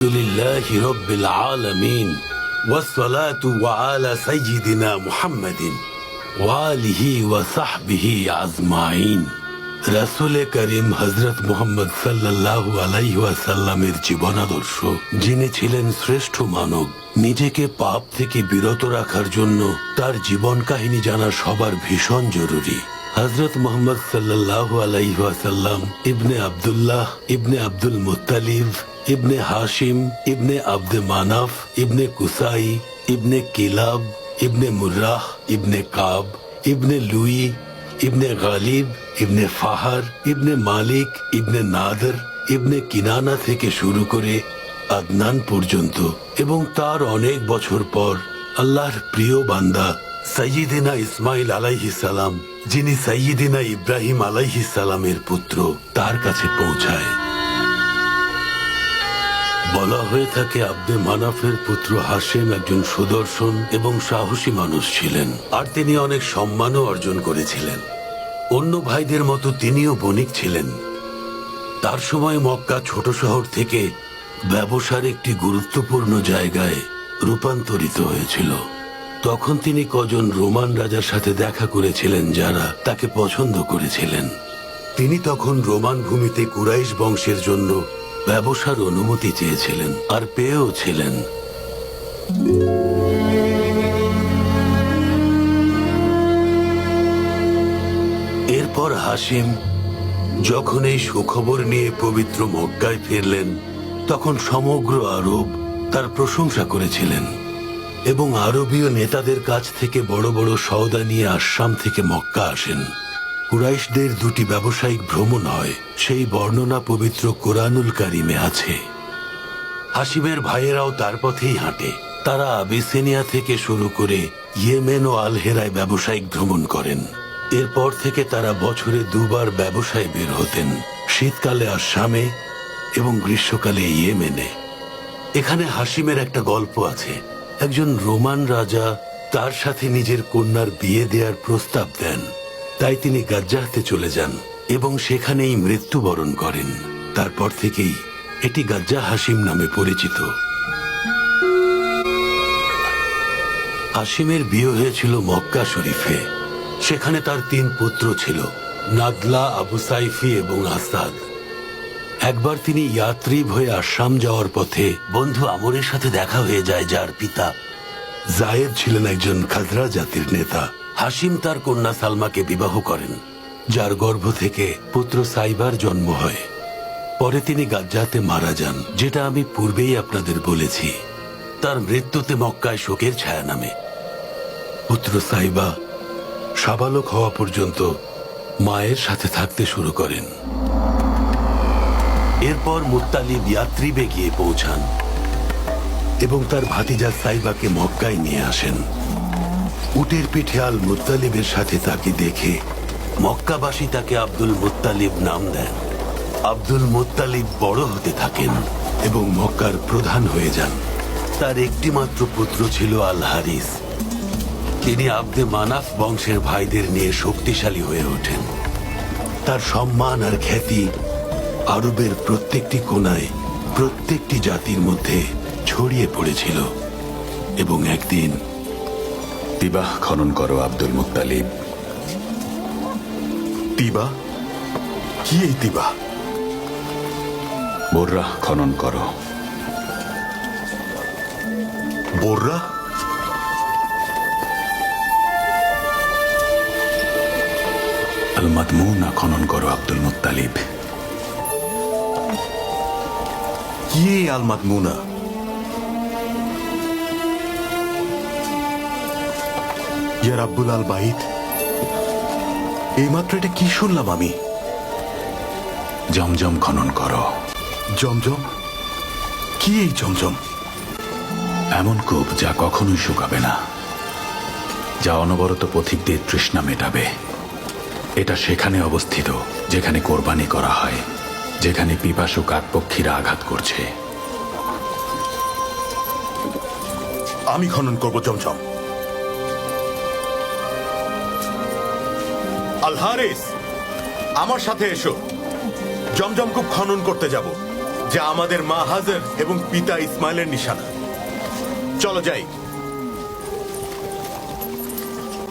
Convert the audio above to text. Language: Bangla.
لله رب العالمين والصلاة على سيدنا محمد وآله وصحبه أجمعين। রাসূলে করিম হযরত মুহাম্মদ সাল্লাল্লাহু আলাইহি ওয়াসাল্লামের জীবনাদর্শ, যিনি ছিলেন শ্রেষ্ঠ মানব। নিজেকে পাপ থেকে বিরত রাখার জন্য তার জীবন কাহিনী জানা সবার ভীষণ জরুরি। হযরত মুহাম্মদ সাল্লাল্লাহু আলাইহি ওয়াসাল্লাম ইবনে আব্দুল্লাহ ইবনে আব্দুল মুত্তালিব ইবনে হাশিম ইবনে আব্দে মানাফ ইবনে কুসাই ইবনে কিলাব ইবনে মুর্রাহ ইবনে কাব ইবনে লুই ইবনে গালিব ইবনে ফাহার ইবনে মালিক ইবনে নাদর ইবনে কিনানা থেকে শুরু করে আদনান পর্যন্ত, এবং তার অনেক বছর পর আল্লাহর প্রিয় বান্দা সাইয়্যিদিনা ইসমাইল আলাইহিস সালাম, যিনি সাইয়্যিদিনা ইব্রাহিম আলাইহিস সালামের পুত্র, তার কাছে পৌঁছায়। বলা হয়ে থাকে আব্দে মানাফের পুত্র হাশেম একজন সুদর্শন এবং সাহসী মানুষ ছিলেন, আর তিনি অনেক সম্মানও অর্জন করেছিলেন। অন্য ভাইদের মতো তিনিও বণিক ছিলেন। তার সময় মক্কা ছোট শহর থেকে ব্যবসার একটি গুরুত্বপূর্ণ জায়গায় রূপান্তরিত হয়েছিল। তখন তিনি কজন রোমান রাজার সাথে দেখা করেছিলেন, যারা তাকে পছন্দ করেছিলেন। তিনি তখন রোমান ভূমিতে কুরাইশ বংশের জন্য ব্যবসার অনুমতি চেয়েছিলেন, আর পেয়েও ছিলেন। এরপর হাশিম যখন এই সুখবর নিয়ে পবিত্র মক্কায় ফিরলেন, তখন সমগ্র আরব তার প্রশংসা করেছিলেন, এবং আরবীয় নেতাদের কাছ থেকে বড় বড় সওদা নিয়ে আসাম থেকে মক্কা আসেন। কুরাইশদের দুটি ব্যবসায়িক ভ্রমণ হয়, সেই বর্ণনা পবিত্র কোরআনুল কারিমে আছে। হাশিমের ভাইয়েরাও তার পথেই হাঁটে। তারা আবিসিনিয়া থেকে শুরু করে ইয়েমেন ও আলহেরায় ব্যবসায়িক ভ্রমণ করেন। এরপর থেকে তারা বছরে দুবার ব্যবসায় বের হতেন, শীতকালে আসামে এবং গ্রীষ্মকালে ইয়েমেনে। এখানে হাশিমের একটা গল্প আছে। একজন রোমান রাজা তার সাথে নিজের কন্যার বিয়ে দেওয়ার প্রস্তাব দেন, তাই তিনি গাজ্জাহতে চলে যান এবং সেখানেই মৃত্যুবরণ করেন। তারপর থেকেই এটি গাজ্জাহ হাশিম নামে পরিচিত। হাশিমের বিয়ে হয়েছিল মক্কা শরীফে। সেখানে তার 3 পুত্র ছিল, নাদলা, আবু সাইফি এবং আসাদ। একবার তিনি ইয়াত্রিব হয়ে আসাম যাওয়ার পথে বন্ধু আমরের সাথে দেখা হয়ে যায়, যার পিতা জায়েদ ছিলেন একজন খাজরা জাতির নেতা। হাশিম তার কন্যা সালমাকে বিবাহ করেন, যার গর্ভ থেকে পুত্র সাইবার জন্ম হয়। পরে তিনি গাজ্জাতে মারা যান, যেটা আমি পূর্বেই আপনাদের বলেছি। তার মৃত্যুতে মক্কায় শোকের ছায়া নামে। পুত্র সাইবা সাবালক হওয়া পর্যন্ত মায়ের সাথে থাকতে শুরু করেন। এরপর মুত্তালিব ইয়াত্রিবে গিয়ে পৌঁছান এবং তার ভাতিজা সাইবাকে মক্কায় নিয়ে আসেন। উটের পিঠে আল মুত্তালিবের সাথে তাকে দেখে মক্কাবাসী তাকে আব্দুল মুত্তালিব নাম দেন। আব্দুল মুত্তালিব বড় হতে থাকেন এবং মক্কার প্রধান হয়ে যান। তার একটি মাত্র পুত্র ছিল আল হারিস। তিনি আব্দে মানাফ বংশের ভাইদের নিয়ে শক্তিশালী হয়ে ওঠেন। তার সম্মান আর খ্যাতি আরবের প্রত্যেকটি কোণায়, প্রত্যেকটি জাতির মধ্যে ছড়িয়ে পড়েছিল। এবং একদিন তিবাহ খনন করো আব্দুল মুত্তালিব। তিবা? কি এই তিবা? বোররাহ খনন করো। বোররা? আল মাদমুনা খনন করো আব্দুল মুত্তালিব। কি এই আল মাদমুনা? ইয়া রাব্বুল আল বাইত, এইমাত্র এটা কি শুনলাম আমি? জমজম খনন করো। জমজম? কি এই জমজম? এমন কূপ যা কখনোই শুকাবে না, যা অনবরত পথিকদের তৃষ্ণা মেটাবে। এটা সেখানে অবস্থিত যেখানে কোরবানি করা হয়, যেখানে পিপাসু কাকপক্ষীরা আঘাত করছে। আমি খনন করব জমজম। আল হারিস, আমার সাথে এসো, জমজম কূপ খনন করতে যাব। যা আমাদের মা হাজার এবং পিতা ইসমাইলের নিশানা। চলো যাই।